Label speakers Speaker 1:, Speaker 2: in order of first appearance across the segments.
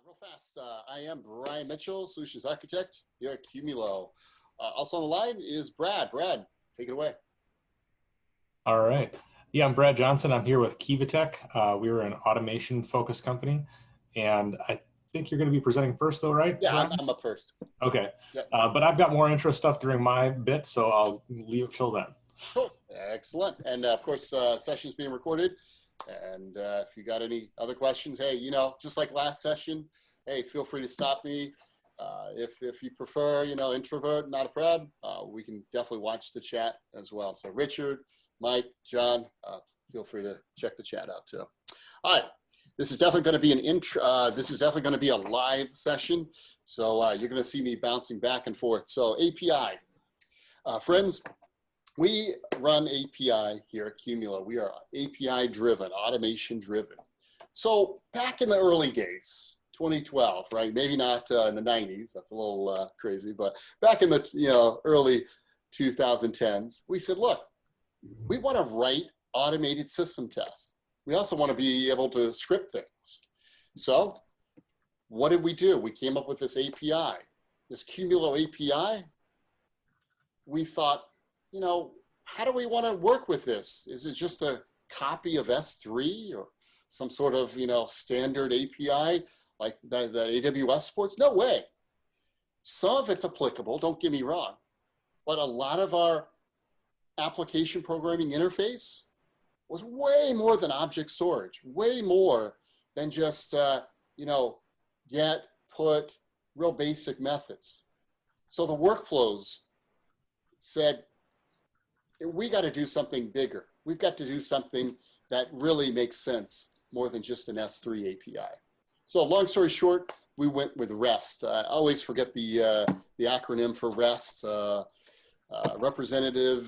Speaker 1: Real fast, I am Brian Mitchell, Solutions Architect here at Qumulo. Also on the line is Brad. Brad, take it away.
Speaker 2: All right. Yeah, I'm Brad Johnson. I'm here with Kivatech. We're an automation-focused company, and I think you're going to be presenting first, though, right?
Speaker 1: Yeah,
Speaker 2: Brian?
Speaker 1: I'm up first.
Speaker 2: Okay.
Speaker 1: Yep.
Speaker 2: But I've got more intro stuff during my bit, so I'll leave it till then.
Speaker 1: Cool. Excellent. And of course, session's being recorded. And if you got any other questions, hey, just like last session, hey, feel free to stop me. If you prefer, introvert, not a problem, we can definitely watch the chat as well. So Richard, Mike, John, feel free to check the chat out too. All right, this is definitely going to be an intro. This is definitely going to be a live session. So you're going to see me bouncing back and forth. So API, friends, we run API here at Qumulo. We are API driven, automation driven. So back in the early days, 2012, right? Maybe not in the 90s. That's a little crazy, but back in the early 2010s, we said, look, we want to write automated system tests. We also want to be able to script things. So what did we do? We came up with this API, this Qumulo API. We thought, how do we want to work with this? Is it just a copy of S3 or some sort of, standard API like the AWS supports? No way. Some of it's applicable, don't get me wrong, but a lot of our application programming interface was way more than object storage, way more than just, get, put, real basic methods. So the workflows said, we got to do something bigger. We've got to do something that really makes sense more than just an S3 API. So long story short, we went with REST. I always forget the acronym for REST, representative,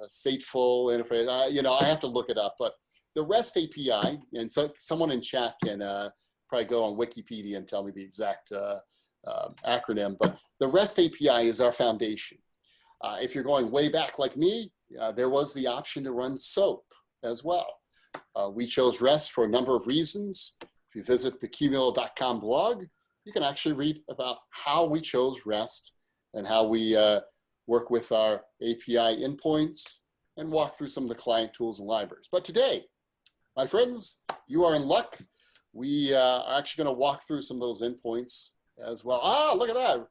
Speaker 1: stateful interface. I have to look it up, but the REST API, and so someone in chat can probably go on Wikipedia and tell me the exact acronym, but the REST API is our foundation. If you're going way back like me, there was the option to run SOAP as well. We chose REST for a number of reasons. If you visit the Qumulo.com blog, you can actually read about how we chose REST and how we work with our API endpoints and walk through some of the client tools and libraries. But today, my friends, you are in luck. We are actually going to walk through some of those endpoints as well. Ah, look at that.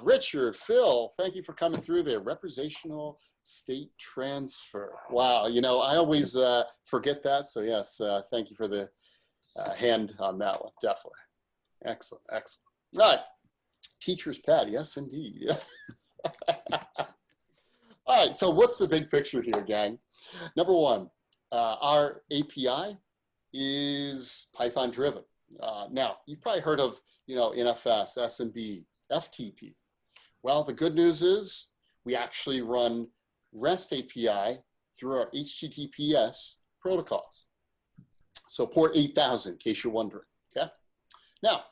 Speaker 1: Richard, Phil, thank you for coming through there. Representational state transfer. Wow, I always forget that. So yes, thank you for the hand on that one, definitely. Excellent, excellent. All right, teacher's pad, yes, indeed. All right, so what's the big picture here, gang? Number one, our API is Python driven. Now, you've probably heard of, NFS, SMB, FTP. Well, the good news is we actually run REST API through our HTTPS protocols. So port 8000, in case you're wondering, okay? Now,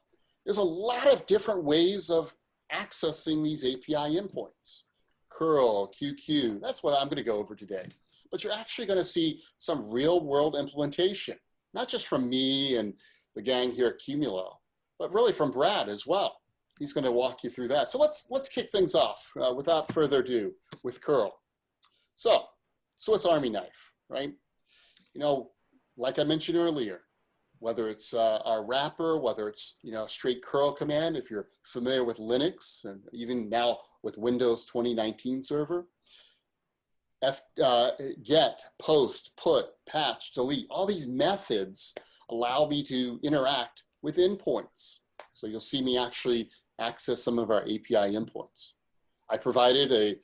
Speaker 1: there's a lot of different ways of accessing these API endpoints. curl, QQ, that's what I'm gonna go over today. But you're actually gonna see some real world implementation, not just from me and the gang here at Qumulo, but really from Brad as well. He's going to walk you through that. So let's kick things off without further ado with curl. So Swiss Army knife, right? Like I mentioned earlier, whether it's our wrapper, whether it's straight curl command, if you're familiar with Linux and even now with Windows 2019 server, get, post, put, patch, delete, all these methods allow me to interact with endpoints. So you'll see me actually access some of our API endpoints. I provided a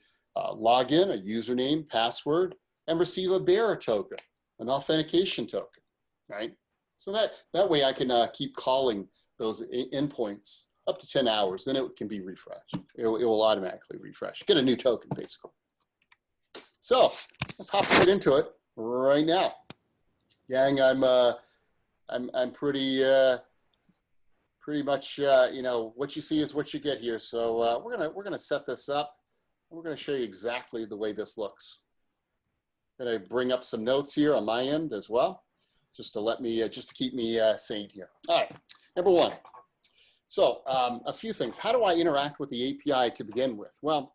Speaker 1: login, a username, password, and receive a bearer token, an authentication token, right? So that way I can keep calling those endpoints up to 10 hours, then it can be refreshed. It will automatically refresh. Get a new token, basically. So let's hop right into it right now. Gang, I'm pretty much, what you see is what you get here. So we're gonna set this up. We're gonna show you exactly the way this looks. I'm gonna bring up some notes here on my end as well, just to let me, just to keep me sane here. All right, number one, So a few things. How do I interact with the API to begin with? Well,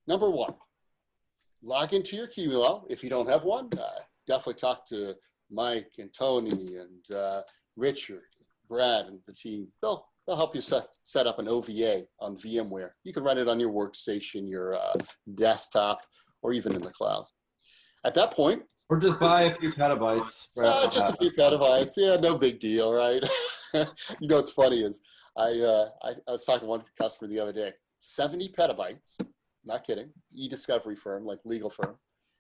Speaker 1: number one, log into your Qumulo. If you don't have one, definitely talk to Mike and Tony and Richard, Brad, and the team. They'll help you set up an OVA on VMware. You can run it on your workstation, your desktop, or even in the cloud. At that point,
Speaker 3: or just buy a few petabytes.
Speaker 1: Just a few petabytes. Yeah, no big deal, right? You know what's funny is I was talking to one customer the other day. 70 petabytes. Not kidding. E-discovery firm, like legal firm.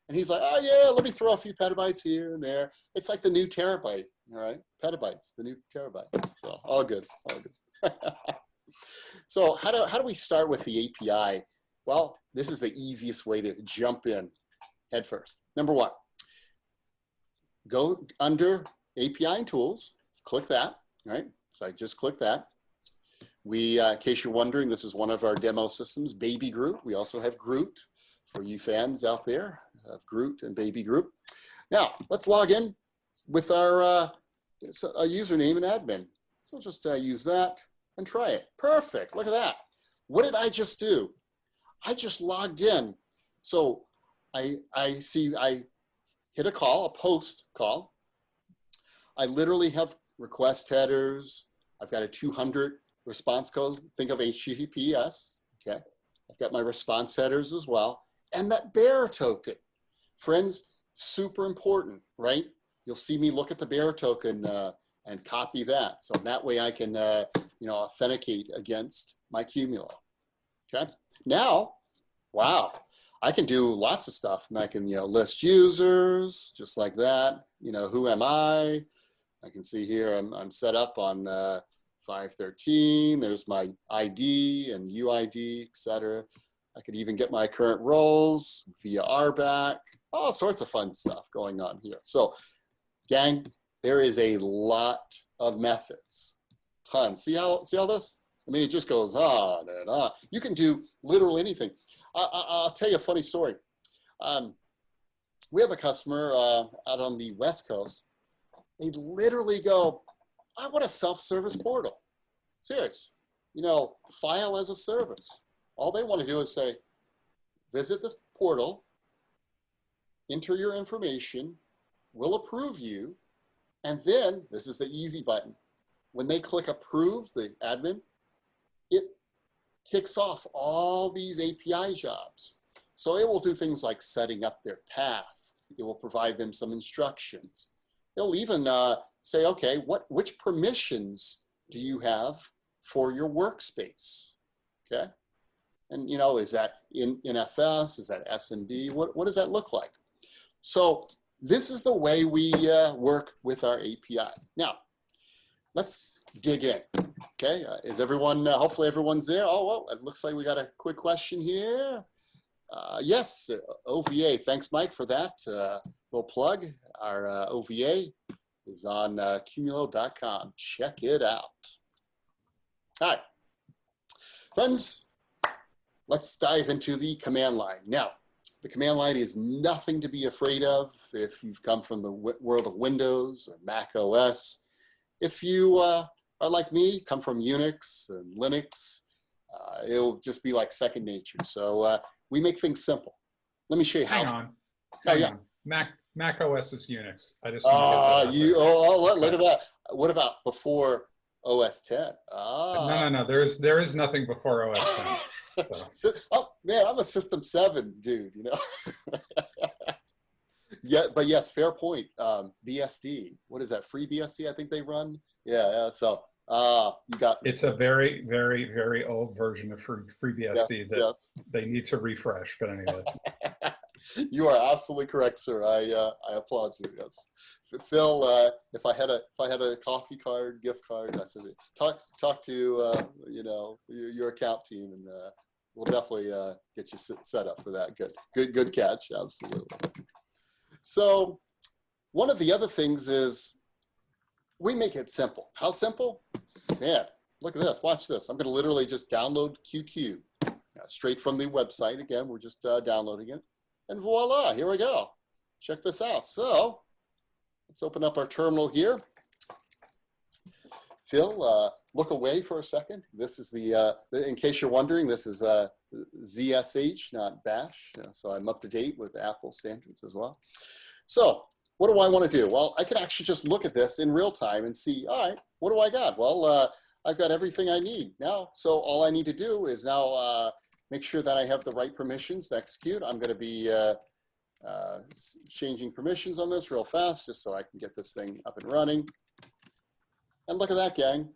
Speaker 1: And he's like, oh yeah, let me throw a few petabytes here and there. It's like the new terabyte, all right? Petabytes, the new terabyte. So all good, all good. So how do we start with the API? Well, this is the easiest way to jump in head first. Number one, go under API and tools, click that, right? So I just clicked that. We, in case you're wondering, this is one of our demo systems, Baby Groot. We also have Groot for you fans out there of Groot and Baby Groot. Now, let's log in with our username and admin. So I'll just use that and try it. Perfect, look at that. What did I just do? I just logged in. So I hit a call, a post call. I literally have request headers. I've got a 200 response code. Think of HTTPS, okay? I've got my response headers as well. And that bearer token. Friends, super important, right? You'll see me look at the bearer token and copy that. So that way I can, authenticate against my Qumulo, okay? Now, wow, I can do lots of stuff. And I can, list users, just like that. Who am I? I can see here I'm set up on 513. There's my ID and UID, etc. I could even get my current roles via RBAC. All sorts of fun stuff going on here. So, gang, there is a lot of methods. Tons. See how this? I mean, it just goes on and on. You can do literally anything. I'll tell you a funny story. We have a customer out on the West Coast. They literally go, I want a self-service portal. Serious. File as a service. All they want to do is say, visit this portal, enter your information, we'll approve you, and then, this is the easy button. When they click approve, the admin, it kicks off all these API jobs. So it will do things like setting up their path. It will provide them some instructions. It'll even say, okay, which permissions do you have for your workspace, okay? And is that in FS, is that SMB? What does that look like? So this is the way we work with our API. Now, let's dig in, okay? Is everyone, hopefully everyone's there. Oh, well, it looks like we got a quick question here. Yes, OVA, thanks Mike for that. Little plug, our OVA is on Qumulo.com. Check it out. All right, friends, let's dive into the command line. Now, the command line is nothing to be afraid of if you've come from the world of Windows or Mac OS. If you are like me, come from Unix and Linux, it'll just be like second nature. So we make things simple. Let me show you how.
Speaker 4: Hang on.
Speaker 1: Hang
Speaker 4: on. Mac OS is Unix. I just
Speaker 1: look at that. What about before OS 10?
Speaker 4: No. There is nothing before OS 10. So.
Speaker 1: Oh man, I'm a System 7 dude, Yeah, but yes, fair point. BSD. What is that? Free BSD? I think they run. Yeah. So you got.
Speaker 4: It's a very, very, very old version of free BSD that they need to refresh. But anyway.
Speaker 1: You are absolutely correct, sir. I applaud you. Yes, Phil. If I had a coffee card, gift card, I said talk to your account team, and we'll definitely get you set up for that. Good catch. Absolutely. So one of the other things is we make it simple. How simple? Man, look at this. Watch this. I'm going to literally just download QQ straight from the website. Again, we're just downloading it. And voila, here we go. Check this out. So let's open up our terminal here. Phil, look away for a second. This is in case you're wondering, this is ZSH, not Bash. So I'm up to date with Apple standards as well. So what do I want to do? Well, I can actually just look at this in real time and see, all right, what do I got? Well, I've got everything I need now. So all I need to do is now make sure that I have the right permissions to execute. I'm going to be changing permissions on this real fast just so I can get this thing up and running. And look at that, gang.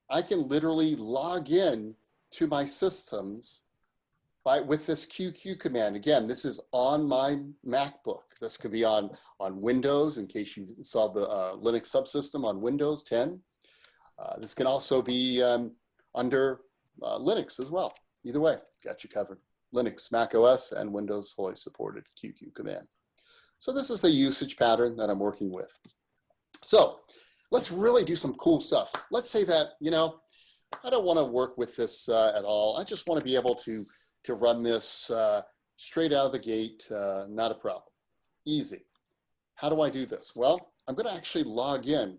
Speaker 1: I can literally log in to my systems with this QQ command. Again, this is on my MacBook. This could be on Windows in case you saw the Linux subsystem on Windows 10. This can also be under Linux as well. Either way, got you covered. Linux, Mac OS, and Windows fully supported QQ command. So this is the usage pattern that I'm working with. So let's really do some cool stuff. Let's say that, I don't want to work with this at all. I just want to be able to run this straight out of the gate, not a problem. Easy. How do I do this? Well, I'm going to actually log in.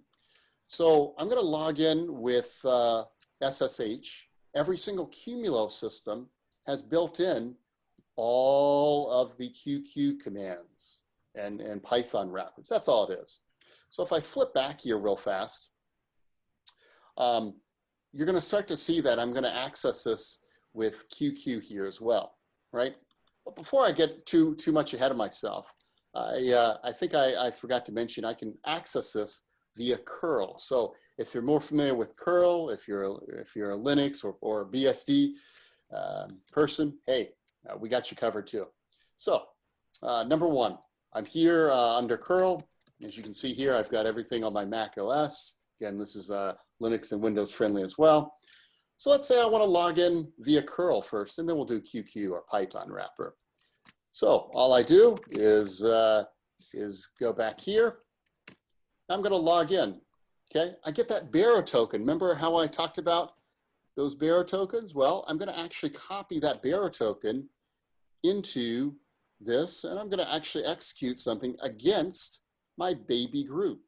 Speaker 1: So I'm going to log in with SSH. Every single Qumulo system has built in all of the QQ commands and Python wrappers. That's all it is. So if I flip back here real fast, you're going to start to see that I'm going to access this with QQ here as well, right? But before I get too much ahead of myself, I think I forgot to mention I can access this via curl. So if you're more familiar with curl, if you're a Linux or BSD person, hey, we got you covered too. So number one, I'm here under curl. As you can see here, I've got everything on my Mac OS. Again, this is Linux and Windows friendly as well. So let's say I want to log in via curl first, and then we'll do QQ or Python wrapper. So all I do is go back here. I'm going to log in. Okay, I get that bearer token. Remember how I talked about those bearer tokens? Well, I'm going to actually copy that bearer token into this, and I'm going to actually execute something against my baby Groot.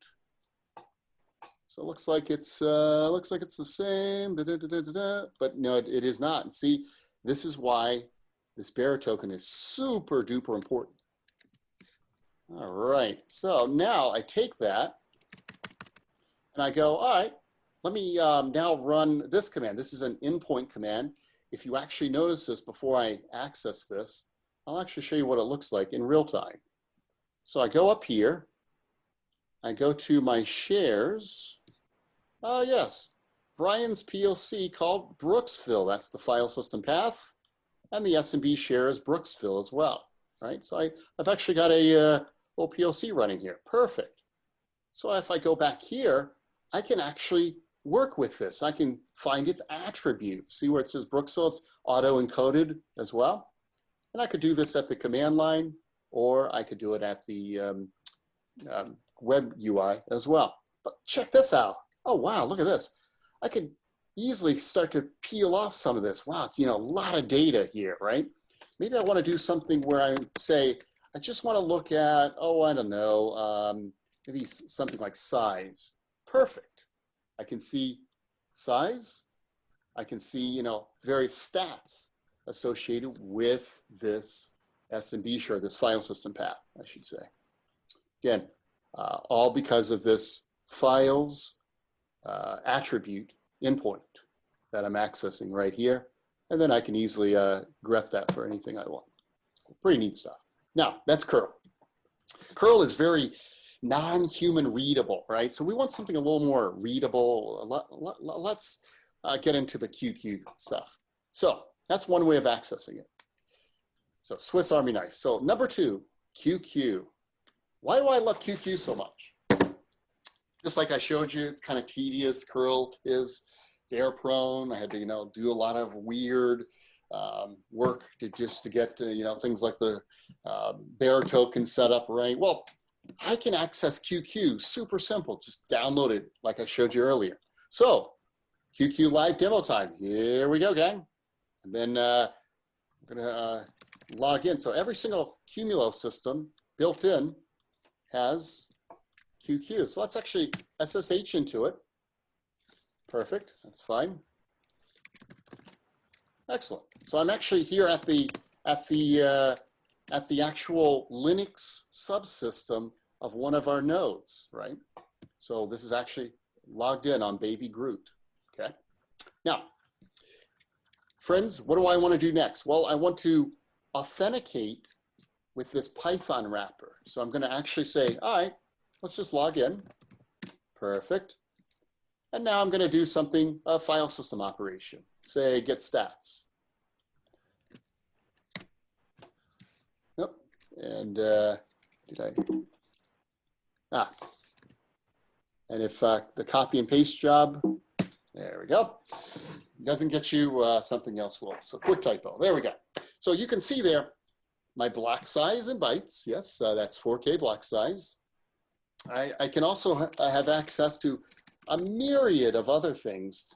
Speaker 1: So it looks like it's the same, but no, it is not. And see, this is why this bearer token is super duper important. All right, so now I take that and I go, all right, let me now run this command. This is an endpoint command. If you actually notice this before I access this, I'll actually show you what it looks like in real time. So I go up here, I go to my shares. Yes, Brian's POC called Brooksville. That's the file system path. And the SMB share is Brooksville as well, right? So I've actually got a little POC running here. Perfect. So if I go back here, I can actually work with this. I can find its attributes. See where it says Brooksville? It's auto-encoded as well. And I could do this at the command line, or I could do it at the web UI as well. But check this out. Oh, wow, look at this. I could easily start to peel off some of this. Wow, it's, a lot of data here, right? Maybe I want to do something where I say, I just want to look at, I don't know, maybe something like size. Perfect. I can see size. I can see, various stats associated with this SMB share, this file system path, I should say. Again, all because of this files attribute endpoint that I'm accessing right here. And then I can easily grep that for anything I want. Pretty neat stuff. Now, that's curl. Curl is very non-human readable, right? So we want something a little more readable. Let's get into the QQ stuff. So that's one way of accessing it. So Swiss Army knife. So number two, QQ. Why do I love QQ so much? Just like I showed you, it's kind of tedious. Curl is error prone. I had to, do a lot of weird work to get things like the bearer token set up right. Well, I can access QQ super simple. Just download it like I showed you earlier. So QQ live demo time. Here we go, gang. And then I'm gonna log in. So every single Qumulo system built in has QQ. So let's actually SSH into it. Perfect. That's fine. Excellent. So I'm actually here at the actual Linux subsystem of one of our nodes, right? So this is actually logged in on baby Groot. Okay. Now, friends, what do I want to do next? Well, I want to authenticate with this Python wrapper. So I'm going to actually say, all right, let's just log in. Perfect. And now I'm going to do something, a file system operation. Say get stats. Yep. And and if the copy and paste job, there we go. Doesn't get you, something else will. So quick typo, there we go. So you can see there, my block size in bytes. Yes, that's 4K block size. I can also have access to a myriad of other things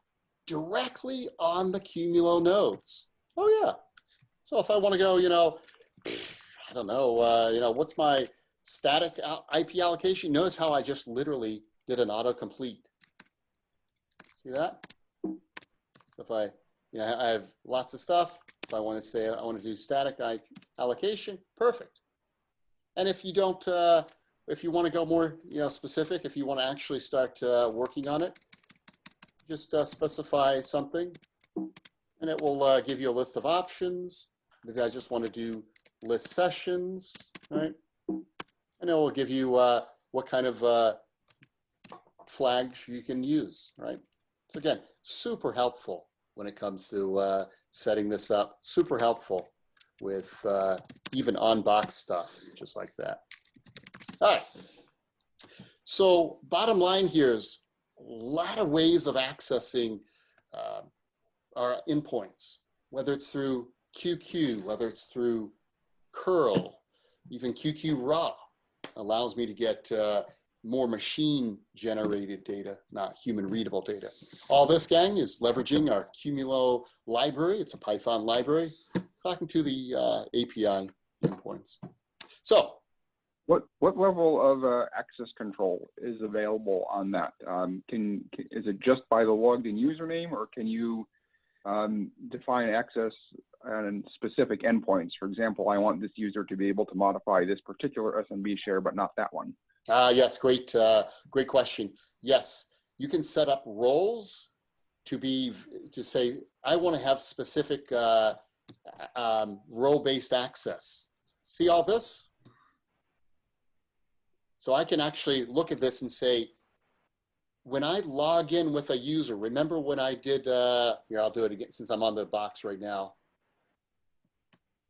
Speaker 1: directly on the Qumulo nodes. Oh yeah. So if I want to go, I don't know, what's my static IP allocation? Notice how I just literally did an autocomplete. See that? So if I have lots of stuff. If I want to say I want to do static IP allocation, perfect. And if you don't, if you want to go more, specific, if you want to actually start working on it, just specify something, and it will give you a list of options. Maybe I just want to do list sessions, right? And it will give you what kind of flags you can use, right? So again, super helpful when it comes to setting this up. Super helpful with even on-box stuff, just like that. All right. So bottom line here is a lot of ways of accessing our endpoints, whether it's through QQ, whether it's through curl, even QQ raw allows me to get more machine generated data, not human readable data. All this, gang, is leveraging our Qumulo library. It's a Python library talking to the API endpoints. So
Speaker 5: what level of access control is available on that? Is it just by the logged in username, or can you define access on specific endpoints? For example, I want this user to be able to modify this particular SMB share, but not that one.
Speaker 1: Yes, great question. Yes, you can set up roles to say, I want to have specific role-based access. See all this? So I can actually look at this and say, when I log in with a user, remember when I did, here, I'll do it again since I'm on the box right now.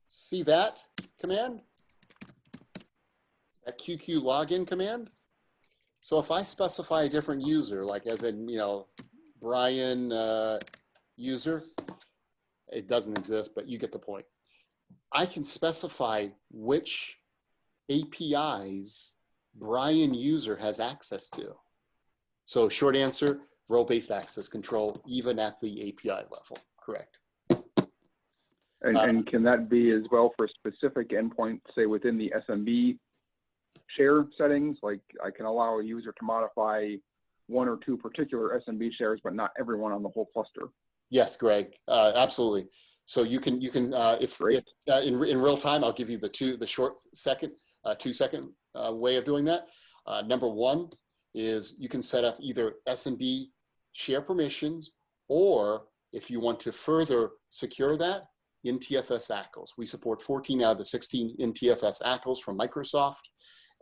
Speaker 1: See that command? That QQ login command? So if I specify a different user, like as in, Brian user, it doesn't exist, but you get the point. I can specify which APIs Brian user has access to. So short answer, role-based access control, even at the API level, correct.
Speaker 5: And can that be as well for specific endpoints, say within the SMB share settings? Like I can allow a user to modify one or two particular SMB shares, but not everyone on the whole cluster.
Speaker 1: Yes, Greg, absolutely. So you can if in real time, I'll give you the 2 second way of doing that. Number one is you can set up either SMB share permissions, or if you want to further secure that, NTFS ACLs. We support 14 out of the 16 NTFS ACLs from Microsoft,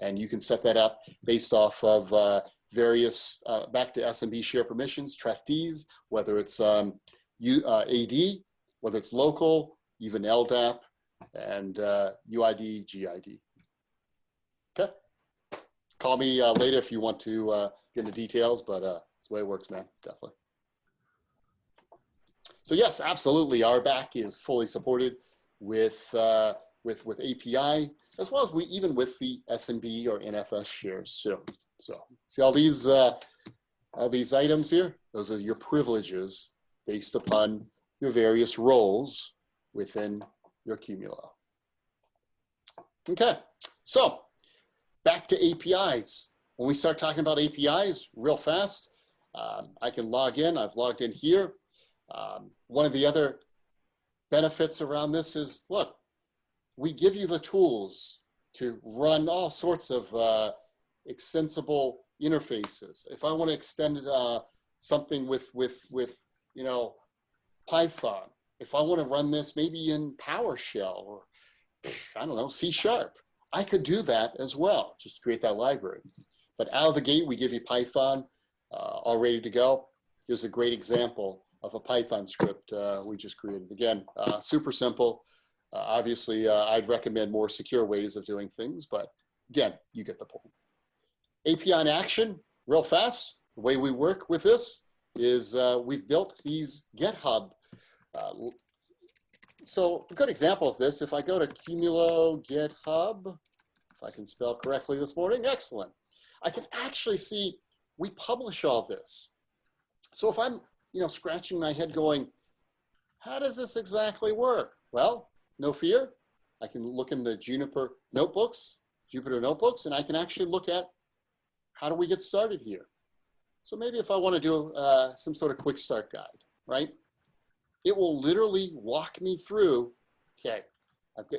Speaker 1: and you can set that up based off of various back to SMB share permissions, trustees, whether it's AD, whether it's local, even LDAP, and UID, GID. Okay. Call me later if you want to get into details, but it's the way it works, man, definitely. So yes, absolutely, our back is fully supported with API, as well as even with the SMB or NFS shares too. So see all these items here? Those are your privileges based upon your various roles within your Qumulo. Okay, so back to APIs. When we start talking about APIs real fast, I can log in. I've logged in here. One of the other benefits around this is, look, we give you the tools to run all sorts of extensible interfaces. If I want to extend something with you know, Python, if I want to run this maybe in PowerShell or I don't know, C#, I could do that as well, just create that library. But out of the gate, we give you Python all ready to go. Here's a great example of a Python script we just created. Again, super simple. Obviously, I'd recommend more secure ways of doing things, but again, you get the point. API in action, real fast. The way we work with this is we've built these GitHub. So a good example of this, if I go to Qumulo GitHub, if I can spell correctly this morning, excellent. I can actually see we publish all this. So if I'm, you know, scratching my head going, how does this exactly work? Well, no fear. I can look in the Jupyter notebooks, and I can actually look at how do we get started here. So maybe if I want to do some sort of quick start guide, right? It will literally walk me through, okay,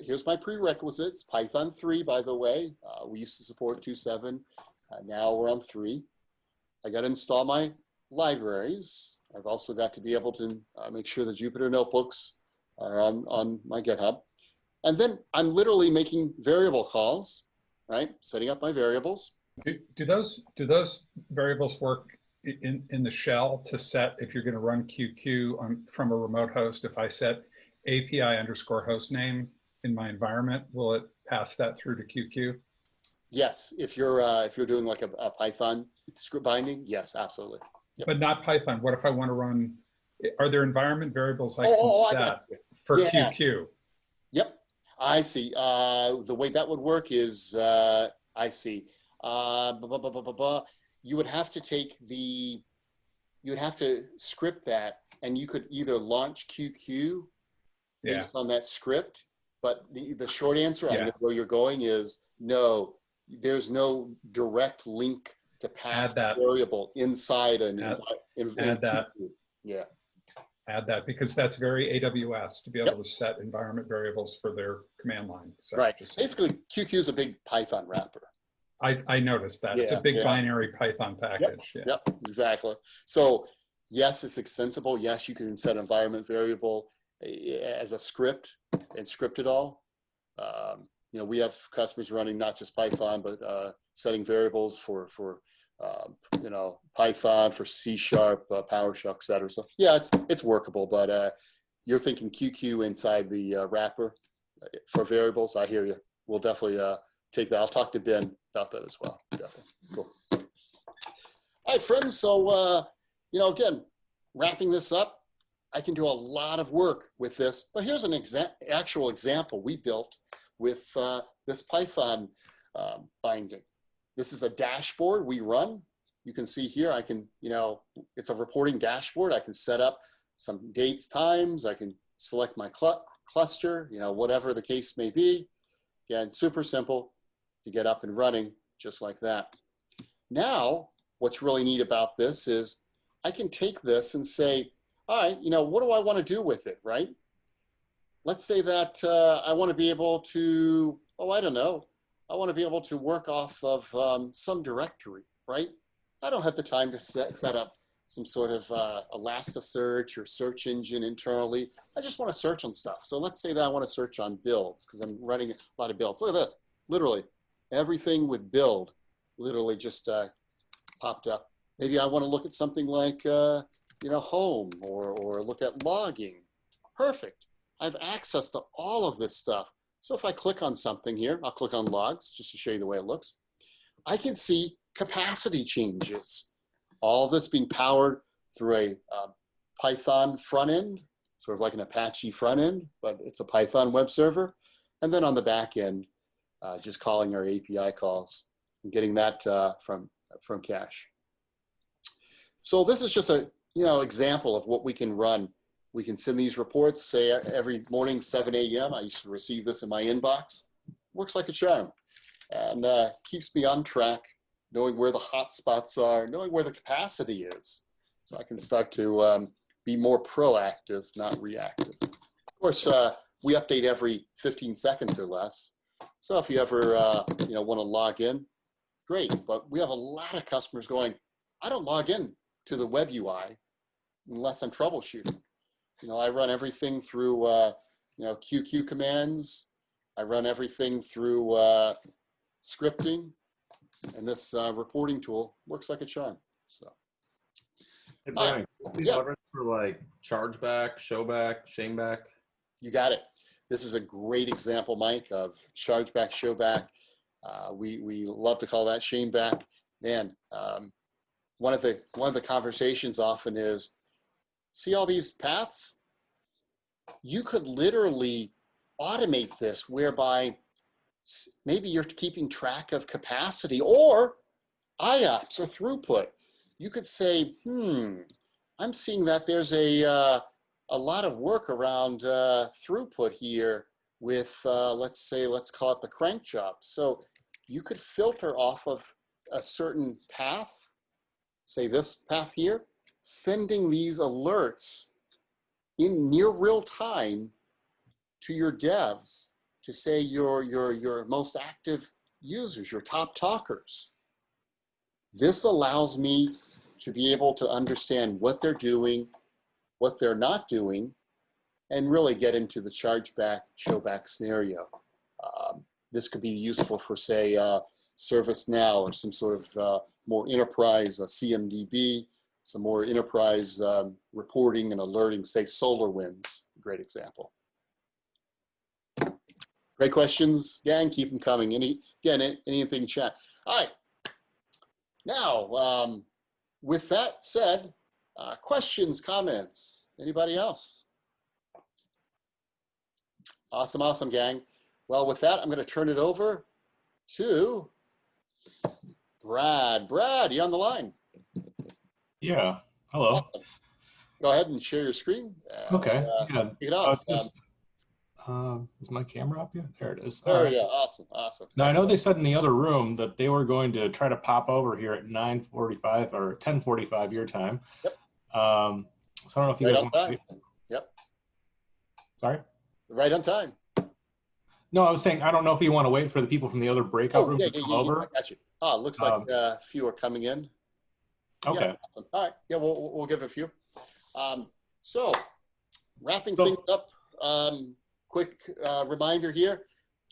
Speaker 1: here's my prerequisites, Python 3, by the way. We used to support 2.7. Now we're on 3. I got to install my libraries. I've also got to be able to make sure the Jupyter notebooks are on my GitHub. And then I'm literally making variable calls, right? Setting up my variables.
Speaker 4: Do those variables work in the shell to set, if you're going to run QQ from a remote host? If I set API underscore host name in my environment, will it pass that through to QQ?
Speaker 1: Yes, if you're doing like a Python script binding, yes, absolutely. Yep.
Speaker 4: But not Python. What if I want to run? Are there environment variables I can set for QQ?
Speaker 1: Yep, I see. The way that would work is, I see. You would have to you would have to script that, and you could either launch QQ based on that script. But the short answer, I know where you're going, is no. There's no direct link to pass variable inside an
Speaker 4: add that.
Speaker 1: Yeah.
Speaker 4: Add that, because that's very AWS to be able to set environment variables for their command line. So
Speaker 1: right. Basically, QQ is a big Python wrapper.
Speaker 4: I noticed that. It's a big binary Python package.
Speaker 1: Yep, exactly. So yes, it's extensible. Yes, you can set environment variable as a script and script it all. You know, we have customers running not just Python, but setting variables for you know, Python, for C#, PowerShell, et cetera. So yeah, it's workable, but you're thinking QQ inside the wrapper for variables. I hear you. We'll definitely take that. I'll talk to Ben about that as well. Definitely. Cool. All right, friends. So, you know, again, wrapping this up, I can do a lot of work with this, but here's an actual example we built with this Python binding. This is a dashboard we run. You can see here, I can, you know, it's a reporting dashboard. I can set up some dates, times. I can select my cluster, you know, whatever the case may be. Again, super simple to get up and running just like that. Now, what's really neat about this is I can take this and say, all right, you know, what do I want to do with it, right? Let's say that I want to be able to, I don't know. I want to be able to work off of some directory, right? I don't have the time to set up some sort of Elasticsearch or search engine internally. I just want to search on stuff. So let's say that I want to search on builds because I'm running a lot of builds. Look at this, literally everything with build literally just popped up. Maybe I want to look at something like, you know, home or look at logging. Perfect. I have access to all of this stuff. So if I click on something here, I'll click on logs just to show you the way it looks. I can see capacity changes. All of this being powered through a Python front end, sort of like an Apache front end, but it's a Python web server. And then on the back end, just calling our API calls and getting that from cache. So this is just a example of what we can run. We can send these reports, say every morning, 7 a.m. I used to receive this in my inbox. Works like a charm and keeps me on track, knowing where the hot spots are, knowing where the capacity is. So I can start to be more proactive, not reactive. Of course, we update every 15 seconds or less. So if you ever want to log in, great. But we have a lot of customers going, I don't log in to the web UI unless I'm troubleshooting. I run everything through QQ commands. I run everything through scripting, and this reporting tool works like a charm. So,
Speaker 3: Hey, Brian,
Speaker 1: yeah.
Speaker 3: leverage for like chargeback, showback, shameback?
Speaker 1: You got it. This is a great example, Mike, of chargeback, showback. We love to call that shameback. Man, one of the conversations often is, see all these paths? You could literally automate this whereby maybe you're keeping track of capacity or IOPS or throughput. You could say, I'm seeing that there's a lot of work around throughput here with, let's call it the crank job. So you could filter off of a certain path, say this path here, sending these alerts in near real time to your devs to say your most active users, your top talkers. This allows me to be able to understand what they're doing, what they're not doing, and really get into the chargeback, showback scenario. This could be useful for, say, ServiceNow or some sort of more enterprise CMDB, some more enterprise reporting and alerting, say SolarWinds, a great example. Great questions, gang, keep them coming. Anything chat. All right, now, with that said, questions, comments, anybody else? Awesome, gang. Well, with that, I'm gonna turn it over to Brad. Brad, you on the line?
Speaker 2: Yeah, hello.
Speaker 1: Awesome. Go ahead and share your screen.
Speaker 2: Okay, yeah.
Speaker 1: Kick it off.
Speaker 2: Is my camera up yet? There it is.
Speaker 1: There
Speaker 2: All
Speaker 1: we
Speaker 2: right.
Speaker 1: go. Awesome.
Speaker 2: Now, I know they said in the other room that they were going to try to pop over here at 9:45 or 10:45 your time.
Speaker 1: Yep.
Speaker 2: So I don't know if you
Speaker 1: Right
Speaker 2: guys
Speaker 1: on
Speaker 2: want to.
Speaker 1: time. Yep.
Speaker 2: Sorry?
Speaker 1: Right on time.
Speaker 2: No, I was saying, I don't know if you want to wait for the people from the other breakout room to come over.
Speaker 1: I got you. Looks like a few are coming in.
Speaker 2: Okay.
Speaker 1: Yeah, awesome. All right. Yeah, we'll give a few. So wrapping things up, quick reminder here,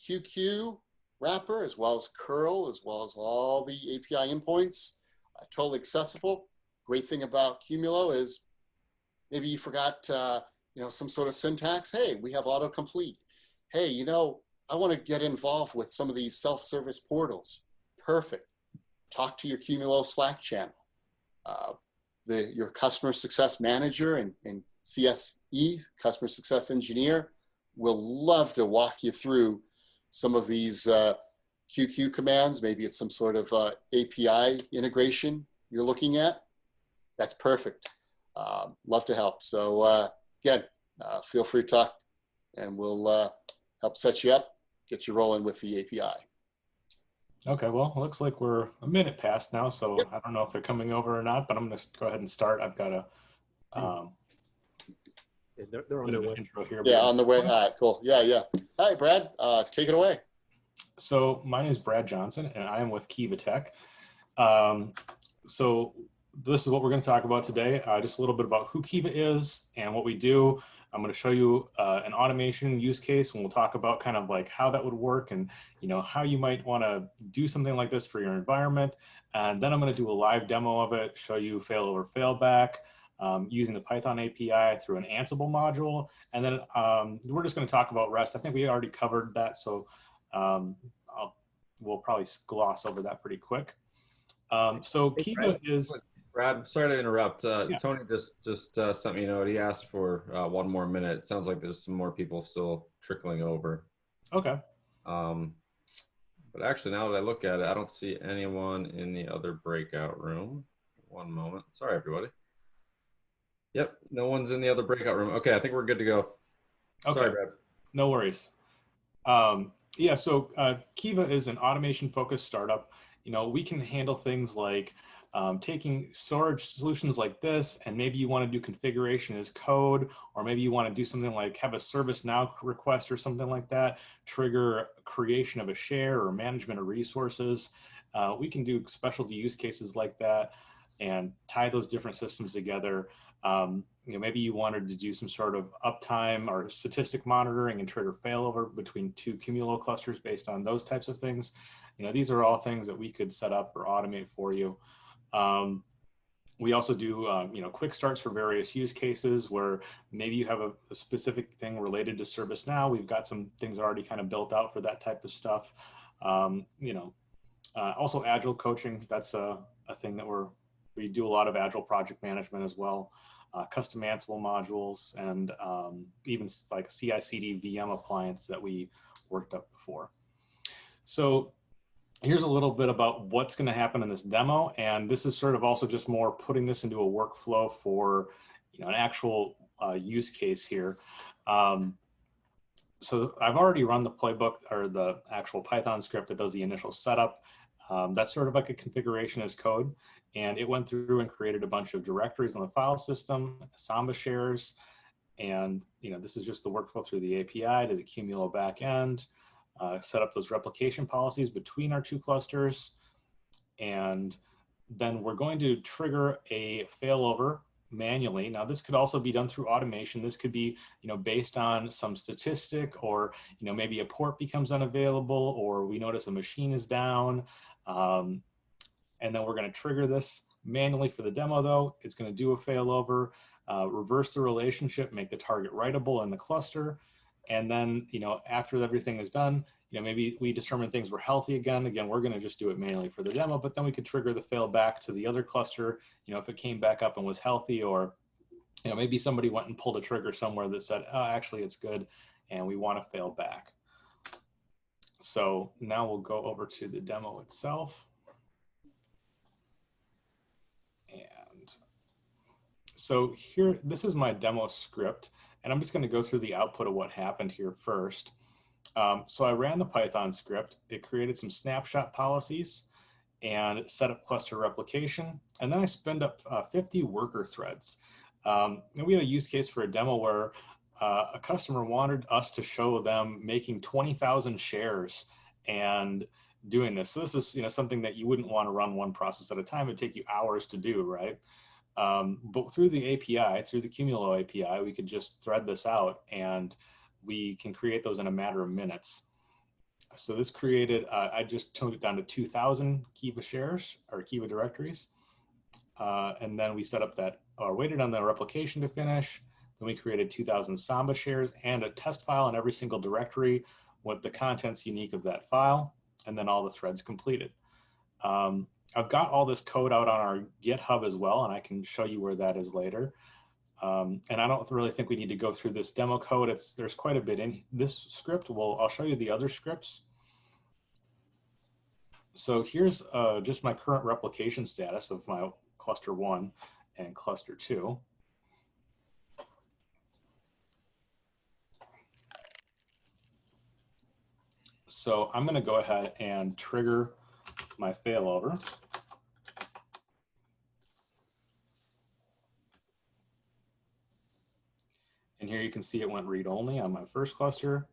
Speaker 1: QQ wrapper, as well as curl, as well as all the API endpoints, totally accessible. Great thing about Qumulo is maybe you forgot some sort of syntax. Hey, we have autocomplete. Hey, I want to get involved with some of these self-service portals. Perfect. Talk to your Qumulo Slack channel. Your customer success manager and CSE, customer success engineer, will love to walk you through some of these QQ commands. Maybe it's some sort of API integration you're looking at. That's perfect. Love to help. So again, feel free to talk and we'll help set you up, get you rolling with the API.
Speaker 2: Okay, well, it looks like we're a minute past now, so
Speaker 1: Yep.
Speaker 2: I don't know if they're coming over or not, but I'm going to go ahead and start. I've got a
Speaker 6: they're on their way.
Speaker 2: intro here.
Speaker 1: Yeah, on the way. All right, cool. Yeah. All right, Brad, take it away.
Speaker 2: So my name is Brad Johnson, and I am with Kiva Tech. So this is what we're going to talk about today. Just a little bit about who Kiva is and what we do. I'm going to show you an automation use case, and we'll talk about kind of like how that would work and how you might want to do something like this for your environment. And then I'm going to do a live demo of it, show you Failover, Failback, using the Python API through an Ansible module. And then we're just going to talk about REST. I think we already covered that, so we'll probably gloss over that pretty quick. So Kiva is...
Speaker 3: Brad, sorry to interrupt.
Speaker 2: Yeah.
Speaker 3: Tony just sent me a note. He asked for 1 more minute. It sounds like there's some more people still trickling over.
Speaker 2: Okay.
Speaker 3: But actually, now that I look at it, I don't see anyone in the other breakout room. 1 moment. Sorry, everybody. Yep, no one's in the other breakout room. Okay, I think we're good to go.
Speaker 2: Okay.
Speaker 3: Sorry, Brad.
Speaker 2: No worries. So Kiva is an automation-focused startup. We can handle things like taking storage solutions like this, and maybe you want to do configuration as code, or maybe you want to do something like have a ServiceNow request or something like that, trigger creation of a share or management of resources. We can do specialty use cases like that and tie those different systems together. Maybe you wanted to do some sort of uptime or statistic monitoring and trigger failover between two Qumulo clusters based on those types of things. These are all things that we could set up or automate for you. We also do, quick starts for various use cases where maybe you have a specific thing related to ServiceNow. We've got some things already kind of built out for that type of stuff. Also Agile coaching, that's a thing that we do a lot of Agile project management as well. Custom Ansible modules, and even like CI/CD VM appliance that we worked up before. So here's a little bit about what's going to happen in this demo, and this is sort of also just more putting this into a workflow for an actual use case here. So I've already run the playbook or the actual Python script that does the initial setup. That's sort of like a configuration as code, and it went through and created a bunch of directories on the file system, Samba shares, and this is just the workflow through the API to the Qumulo backend. Set up those replication policies between our two clusters, and then we're going to trigger a failover manually. Now this could also be done through automation. This could be based on some statistic, or maybe a port becomes unavailable, or we notice a machine is down, and then we're going to trigger this manually for the demo. Though it's going to do a failover, reverse the relationship, make the target writable in the cluster. And then, after everything is done, maybe we determine things were healthy again. Again, we're going to just do it manually for the demo, but then we could trigger the failback to the other cluster, if it came back up and was healthy, or, maybe somebody went and pulled a trigger somewhere that said, oh, actually it's good, and we want to fail back. So now we'll go over to the demo itself. And so here, this is my demo script. And I'm just going to go through the output of what happened here first. So I ran the Python script. It created some snapshot policies and set up cluster replication. And then I spun up 50 worker threads. And we had a use case for a demo where a customer wanted us to show them making 20,000 shares and doing this. So this is something that you wouldn't want to run one process at a time. It'd take you hours to do, right? But through the API, through the Qumulo API, we could just thread this out, and we can create those in a matter of minutes. So this created, I just toned it down to 2,000 Kiva shares or Kiva directories. And then we set up that, waited on the replication to finish. Then we created 2,000 Samba shares and a test file in every single directory with the contents unique of that file, and then all the threads completed. I've got all this code out on our GitHub as well, and I can show you where that is later. And I don't really think we need to go through this demo code. There's quite a bit in this script. I'll show you the other scripts. So here's just my current replication status of my cluster 1 and cluster 2. So I'm going to go ahead and trigger my failover. And here you can see it went read-only on my first cluster,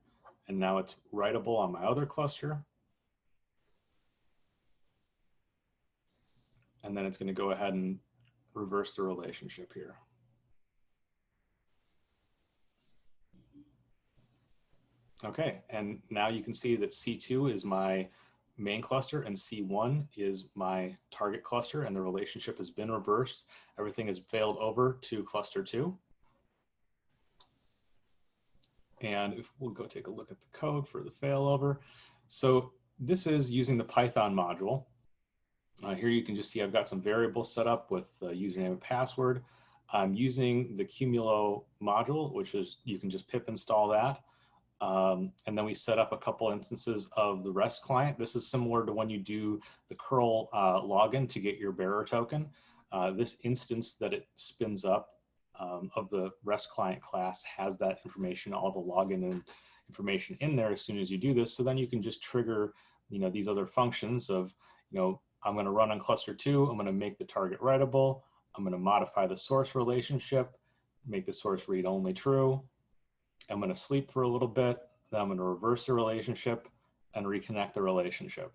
Speaker 2: and now it's writable on my other cluster. And then it's going to go ahead and reverse the relationship here. Okay, and now you can see that C2 is my main cluster and C1 is my target cluster, and the relationship has been reversed. Everything has failed over to cluster 2. And if we'll go take a look at the code for the failover. So this is using the Python module. Here you can just see I've got some variables set up with the username and password. I'm using the Qumulo module, which is, you can just pip install that. And then we set up a couple instances of the REST client. This is similar to when you do the curl login to get your bearer token. This instance that it spins up of the REST client class has that information, all the login and information in there as soon as you do this. So then you can just trigger, these other functions of, I'm going to run on cluster 2. I'm going to make the target writable. I'm going to modify the source relationship, make the source read only true. I'm going to sleep for a little bit. Then I'm going to reverse the relationship and reconnect the relationship.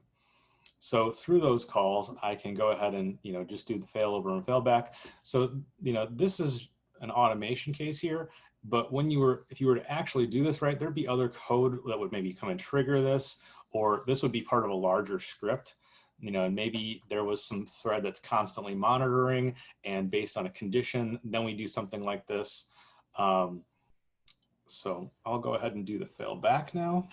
Speaker 2: So through those calls, I can go ahead and, just do the failover and failback. So, this is an automation case here, but if you were to actually do this right, there'd be other code that would maybe come and trigger this, or this would be part of a larger script, and maybe there was some thread that's constantly monitoring, and based on a condition, then we do something like this. So I'll go ahead and do the failback now.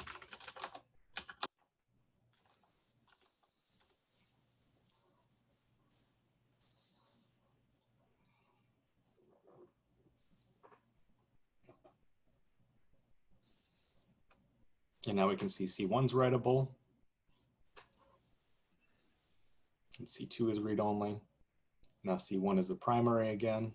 Speaker 2: And now we can see C1's writable. And C2 is read-only. Now C1 is the primary again.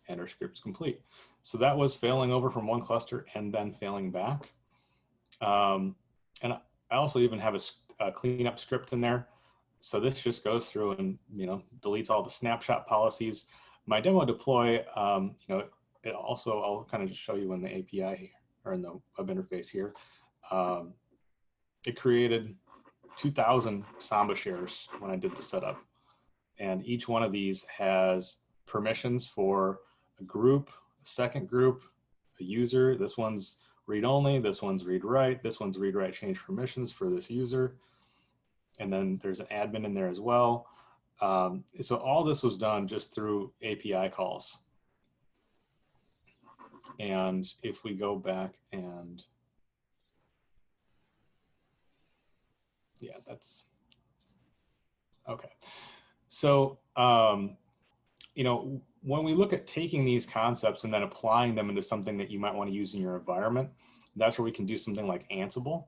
Speaker 2: And our script's complete. So that was failing over from one cluster and then failing back. And I also even have a cleanup script in there. So this just goes through and deletes all the snapshot policies. My demo deploy, it also, I'll kind of just show you in the API or in the web interface here. It created 2,000 Samba shares when I did the setup. And each one of these has permissions for a group, a second group, a user. This one's read-only, this one's read-write, this one's read-write change permissions for this user. And then there's an admin in there as well. So all this was done just through API calls. And if we go back and, yeah, that's, okay. So, when we look at taking these concepts and then applying them into something that you might want to use in your environment, that's where we can do something like Ansible.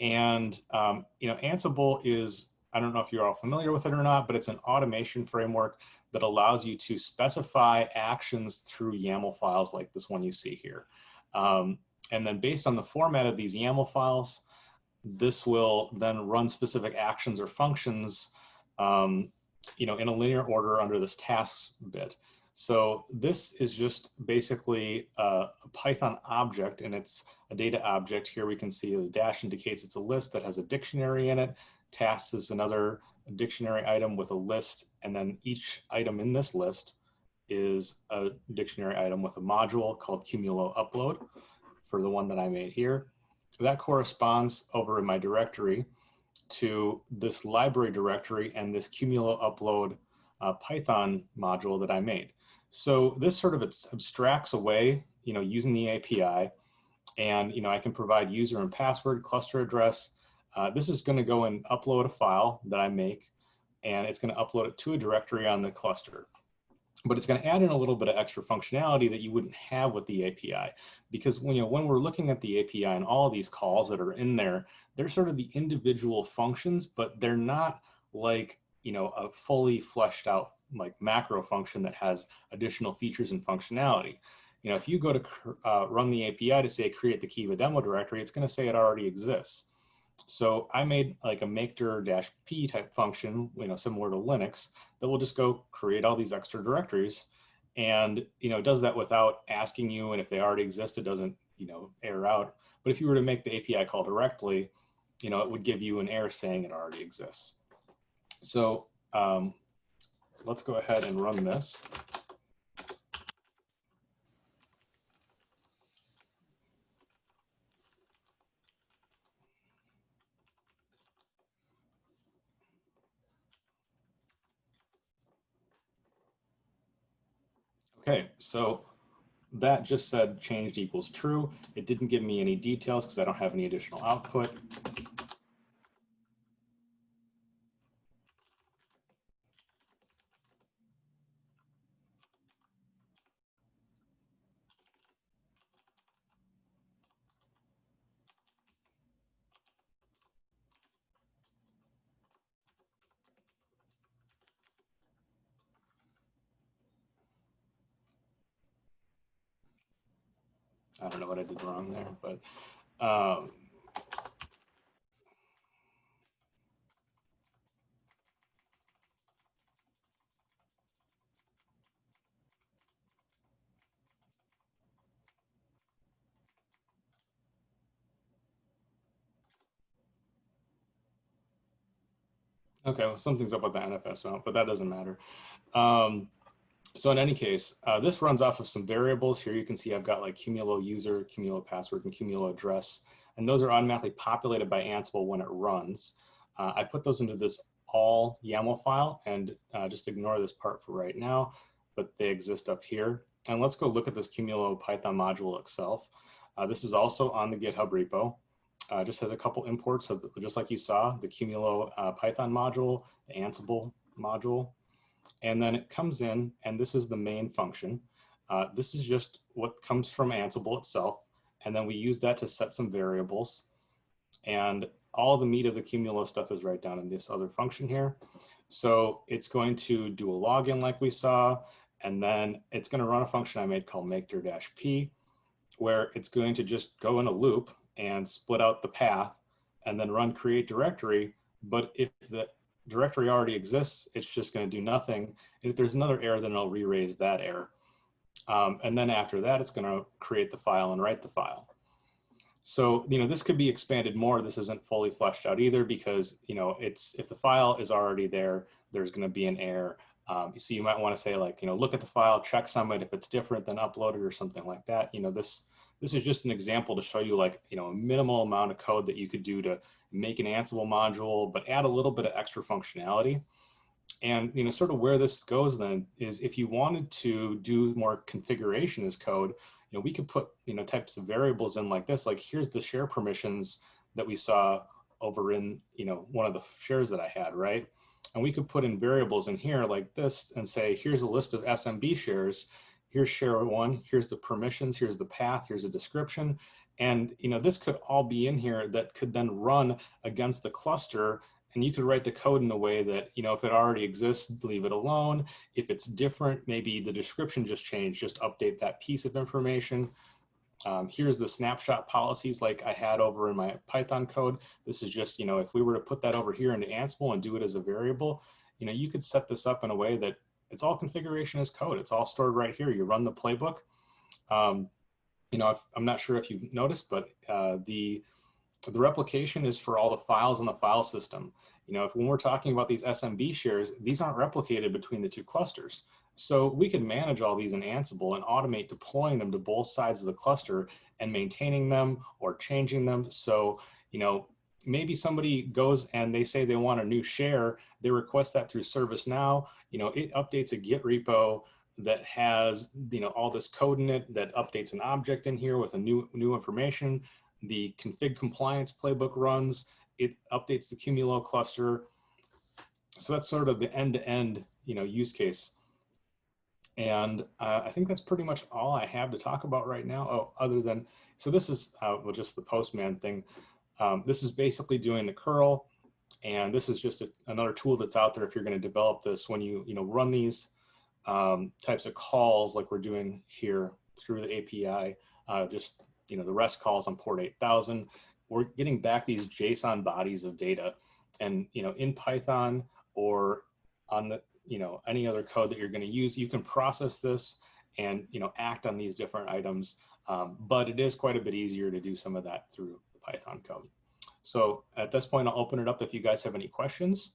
Speaker 2: And, Ansible is, I don't know if you're all familiar with it or not, but it's an automation framework that allows you to specify actions through YAML files like this one you see here. And then based on the format of these YAML files, this will then run specific actions or functions in a linear order under this tasks bit. So this is just basically a Python object, and it's a data object. Here we can see the dash indicates it's a list that has a dictionary in it. Tasks is another dictionary item with a list, and then each item in this list is a dictionary item with a module called Qumulo upload for the one that I made here. That corresponds over in my directory to this library directory and this Qumulo upload Python module that I made. So this sort of abstracts away, using the API, and I can provide user and password, cluster address. This is going to go and upload a file that I make, and it's going to upload it to a directory on the cluster. But it's going to add in a little bit of extra functionality that you wouldn't have with the API, because when we're looking at the API and all of these calls that are in there, they're sort of the individual functions, but they're not like a fully fleshed out like macro function that has additional features and functionality. If you go to run the API to say create the Kiva demo directory, it's going to say it already exists. So I made like a makedir-p type function, similar to Linux, that will just go create all these extra directories, and it does that without asking you, and if they already exist, it doesn't error out. But if you were to make the API call directly, it would give you an error saying it already exists. So let's go ahead and run this. Okay, so that just said changed equals true. It didn't give me any details because I don't have any additional output. I don't know what I did wrong there, but Okay, well, something's up with the NFS mount, but that doesn't matter. So in any case, this runs off of some variables. Here you can see I've got like Qumulo user, Qumulo password, and Qumulo address. And those are automatically populated by Ansible when it runs. I put those into this all YAML file, and just ignore this part for right now, but they exist up here. And let's go look at this Qumulo Python module itself. This is also on the GitHub repo. Just has a couple imports of, just like you saw, the Qumulo Python module, the Ansible module, and then it comes in, and this is the main function. This is just what comes from Ansible itself, and then we use that to set some variables, and all the meat of the Qumulo stuff is right down in this other function here. So it's going to do a login like we saw, and then it's going to run a function I made called make_p, where it's going to just go in a loop and split out the path and then run create directory. But if the directory already exists, it's just going to do nothing. And if there's another error, then it'll re-raise that error. And then after that, it's going to create the file and write the file. So, this could be expanded more. This isn't fully fleshed out either because, if the file is already there, there's going to be an error. So you might want to say like, look at the file, check some it. If it's different, then upload it or something like that. This is just an example to show you like, a minimal amount of code that you could do to make an Ansible module, but add a little bit of extra functionality. And, sort of where this goes then is if you wanted to do more configuration as code, we could put, types of variables in like this, like here's the share permissions that we saw over in, one of the shares that I had, right? And we could put in variables in here like this and say, here's a list of SMB shares. Here's share one, here's the permissions, here's the path, here's a description. And this could all be in here that could then run against the cluster. And you could write the code in a way that, if it already exists, leave it alone. If it's different, maybe the description just changed, just update that piece of information. Here's the snapshot policies like I had over in my Python code. This is just, if we were to put that over here into Ansible and do it as a variable, you could set this up in a way that it's all configuration as code. It's all stored right here. You run the playbook. I'm not sure if you've noticed, but the replication is for all the files in the file system. When we're talking about these SMB shares, these aren't replicated between the two clusters. So we could manage all these in Ansible and automate deploying them to both sides of the cluster and maintaining them or changing them. So, maybe somebody goes and they say they want a new share, they request that through ServiceNow, it updates a Git repo that has, all this code in it that updates an object in here with a new information. The config compliance playbook runs, it updates the Qumulo cluster. So that's sort of the end-to-end, use case. And I think that's pretty much all I have to talk about right now. Oh, other than, so this is just the Postman thing. This is basically doing the curl, and this is just another tool that's out there if you're going to develop this. When you run these types of calls like we're doing here through the API, just the REST calls on port 8000, we're getting back these JSON bodies of data, and in Python or on the any other code that you're going to use, you can process this and act on these different items. But it is quite a bit easier to do some of that through the Python code. So at this point, I'll open it up if you guys have any questions.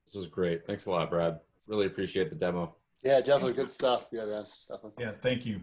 Speaker 3: This was great. Thanks a lot, Brad. Really appreciate the demo.
Speaker 1: Yeah, definitely good stuff. Yeah, man, definitely.
Speaker 6: Yeah, thank you.